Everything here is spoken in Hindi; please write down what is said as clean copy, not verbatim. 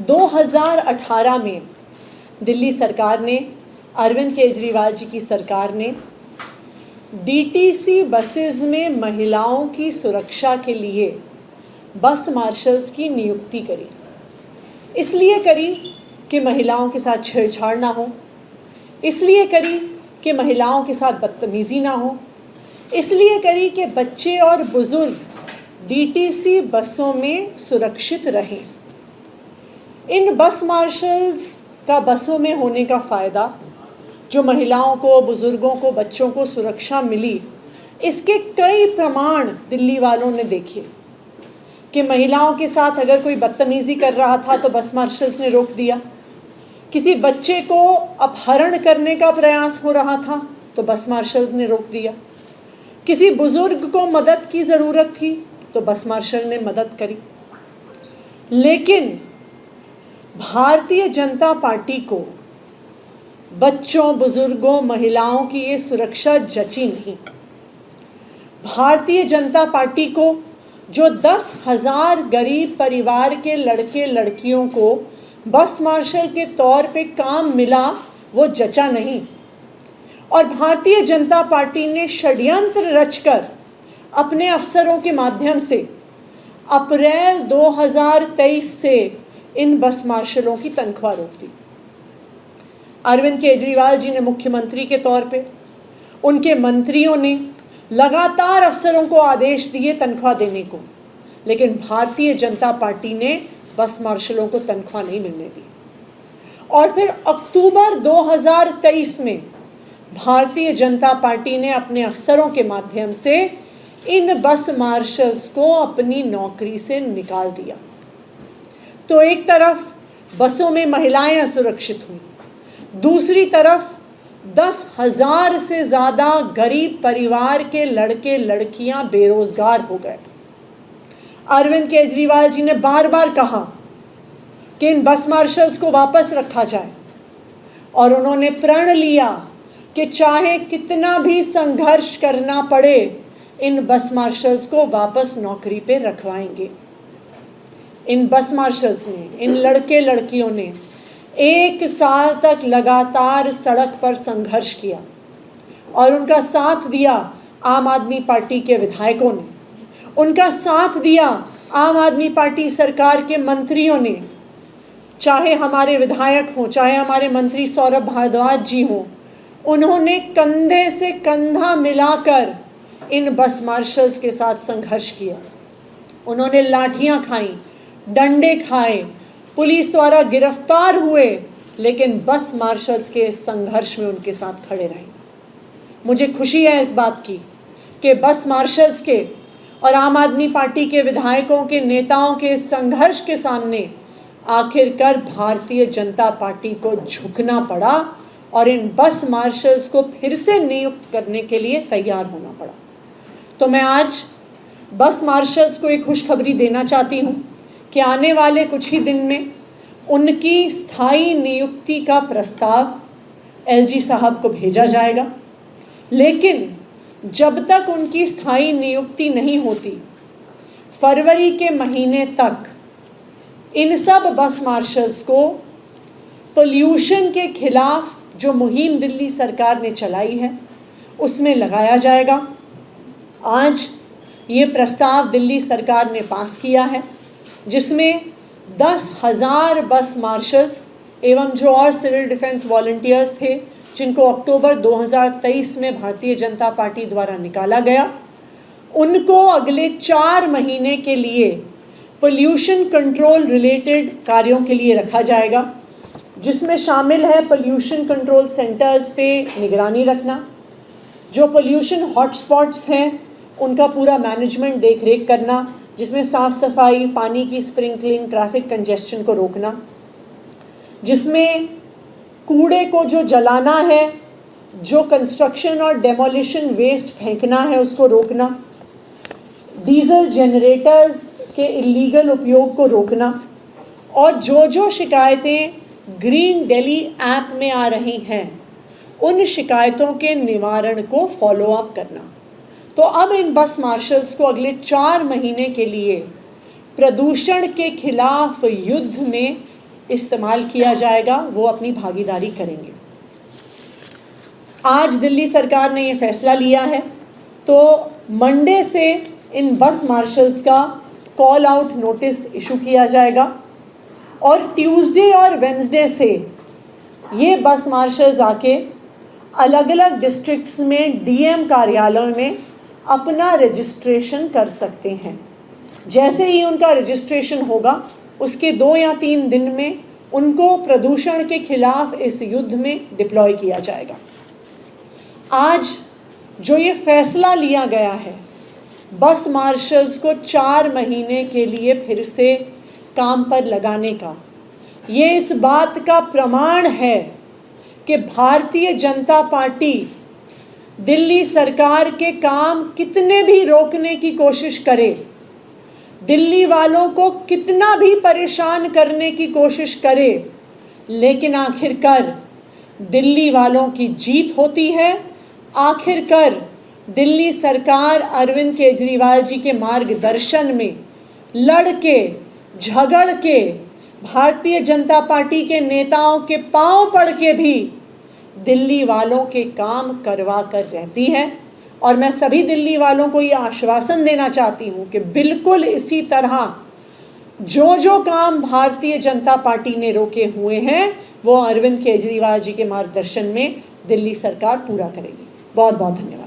2018 में दिल्ली सरकार ने, अरविंद केजरीवाल जी की सरकार ने डीटीसी बसेस में महिलाओं की सुरक्षा के लिए बस मार्शल्स की नियुक्ति करी। इसलिए करी कि महिलाओं के साथ छेड़छाड़ ना हो, इसलिए करी कि महिलाओं के साथ बदतमीज़ी ना हो, इसलिए करी कि बच्चे और बुज़ुर्ग डीटीसी बसों में सुरक्षित रहें। इन बस मार्शल्स का बसों में होने का फ़ायदा, जो महिलाओं को, बुज़ुर्गों को, बच्चों को सुरक्षा मिली, इसके कई प्रमाण दिल्ली वालों ने देखे कि महिलाओं के साथ अगर कोई बदतमीज़ी कर रहा था तो बस मार्शल्स ने रोक दिया, किसी बच्चे को अपहरण करने का प्रयास हो रहा था तो बस मार्शल्स ने रोक दिया, किसी बुज़ुर्ग को मदद की ज़रूरत थी तो बस मार्शल ने मदद करी। लेकिन भारतीय जनता पार्टी को बच्चों, बुज़ुर्गों, महिलाओं की ये सुरक्षा जची नहीं। भारतीय जनता पार्टी को जो 10,000 गरीब परिवार के लड़के लड़कियों को बस मार्शल के तौर पे काम मिला, वो जचा नहीं। और भारतीय जनता पार्टी ने षड्यंत्र रचकर अपने अफसरों के माध्यम से अप्रैल 2023 से इन बस मार्शलों की तनख्वाह रोक दी। अरविंद केजरीवाल जी ने मुख्यमंत्री के तौर पे, उनके मंत्रियों ने लगातार अफसरों को आदेश दिए तनख्वाह देने को, लेकिन भारतीय जनता पार्टी ने बस मार्शलों को तनख्वाह नहीं मिलने दी। और फिर अक्टूबर 2023 में भारतीय जनता पार्टी ने अपने अफसरों के माध्यम से इन बस मार्शल्स को अपनी नौकरी से निकाल दिया। तो एक तरफ बसों में महिलाएं असुरक्षित हुई, दूसरी तरफ 10,000 से ज़्यादा गरीब परिवार के लड़के लड़कियां बेरोजगार हो गए। अरविंद केजरीवाल जी ने बार बार कहा कि इन बस मार्शल्स को वापस रखा जाए, और उन्होंने प्रण लिया कि चाहे कितना भी संघर्ष करना पड़े, इन बस मार्शल्स को वापस नौकरी पे रखवाएंगे। इन बस मार्शल्स ने, इन लड़के लड़कियों ने 1 साल तक लगातार सड़क पर संघर्ष किया और उनका साथ दिया आम आदमी पार्टी के विधायकों ने, उनका साथ दिया आम आदमी पार्टी सरकार के मंत्रियों ने, चाहे हमारे विधायक हों, चाहे हमारे मंत्री सौरभ भारद्वाज जी हों। उन्होंने कंधे से कंधा मिलाकर इन बस मार्शल्स के साथ संघर्ष किया। उन्होंने लाठियां खाई, डंडे खाए, पुलिस द्वारा गिरफ्तार हुए, लेकिन बस मार्शल्स के इस संघर्ष में उनके साथ खड़े रहे। मुझे खुशी है इस बात की कि बस मार्शल्स के और आम आदमी पार्टी के विधायकों के, नेताओं के इस संघर्ष के सामने आखिरकार भारतीय जनता पार्टी को झुकना पड़ा और इन बस मार्शल्स को फिर से नियुक्त करने के लिए तैयार होना पड़ा। तो मैं आज बस मार्शल्स को एक खुशखबरी देना चाहती हूँ कि आने वाले कुछ ही दिन में उनकी स्थायी नियुक्ति का प्रस्ताव एलजी साहब को भेजा जाएगा। लेकिन जब तक उनकी स्थायी नियुक्ति नहीं होती, फरवरी के महीने तक इन सब बस मार्शल्स को पोल्यूशन के खिलाफ जो मुहिम दिल्ली सरकार ने चलाई है उसमें लगाया जाएगा। आज ये प्रस्ताव दिल्ली सरकार ने पास किया है, जिसमें 10,000 बस मार्शल्स एवं जो और सिविल डिफेंस वॉलंटियर्स थे, जिनको अक्टूबर 2023 में भारतीय जनता पार्टी द्वारा निकाला गया, उनको अगले 4 महीने के लिए पोल्यूशन कंट्रोल रिलेटेड कार्यों के लिए रखा जाएगा, जिसमें शामिल है पोल्यूशन कंट्रोल सेंटर्स पे निगरानी रखना, जो पोल्यूशन हॉटस्पॉट्स हैं उनका पूरा मैनेजमेंट देख रेख करना, जिसमें साफ़ सफाई, पानी की स्प्रिंकलिंग, ट्रैफिक कंजेस्शन को रोकना, जिसमें कूड़े को जो जलाना है, जो कंस्ट्रक्शन और डेमोलिशन वेस्ट फेंकना है उसको रोकना, डीजल जनरेटर्स के इलीगल उपयोग को रोकना, और जो शिकायतें ग्रीन दिल्ली ऐप में आ रही हैं उन शिकायतों के निवारण को फॉलो अप करना। तो अब इन बस मार्शल्स को अगले 4 महीने के लिए प्रदूषण के खिलाफ युद्ध में इस्तेमाल किया जाएगा, वो अपनी भागीदारी करेंगे। आज दिल्ली सरकार ने ये फैसला लिया है, तो मंडे से इन बस मार्शल्स का कॉल आउट नोटिस इशू किया जाएगा और ट्यूसडे और वेंसडे से ये बस मार्शल्स आके अलग अलग डिस्ट्रिक्ट्स में डीएम कार्यालयों में अपना रजिस्ट्रेशन कर सकते हैं। जैसे ही उनका रजिस्ट्रेशन होगा, उसके 2 या 3 दिन में उनको प्रदूषण के खिलाफ इस युद्ध में डिप्लॉय किया जाएगा। आज जो ये फैसला लिया गया है बस मार्शल्स को 4 महीने के लिए फिर से काम पर लगाने का, ये इस बात का प्रमाण है कि भारतीय जनता पार्टी दिल्ली सरकार के काम कितने भी रोकने की कोशिश करे, दिल्ली वालों को कितना भी परेशान करने की कोशिश करे, लेकिन आखिरकार दिल्ली वालों की जीत होती है। आखिरकार दिल्ली सरकार अरविंद केजरीवाल जी के मार्गदर्शन में लड़ के झगड़ के भारतीय जनता पार्टी के नेताओं के पांव पड़ के भी दिल्ली वालों के काम करवा कर रहती है। और मैं सभी दिल्ली वालों को ये आश्वासन देना चाहती हूँ कि बिल्कुल इसी तरह जो काम भारतीय जनता पार्टी ने रोके हुए हैं वो अरविंद केजरीवाल जी के मार्गदर्शन में दिल्ली सरकार पूरा करेगी। बहुत बहुत धन्यवाद।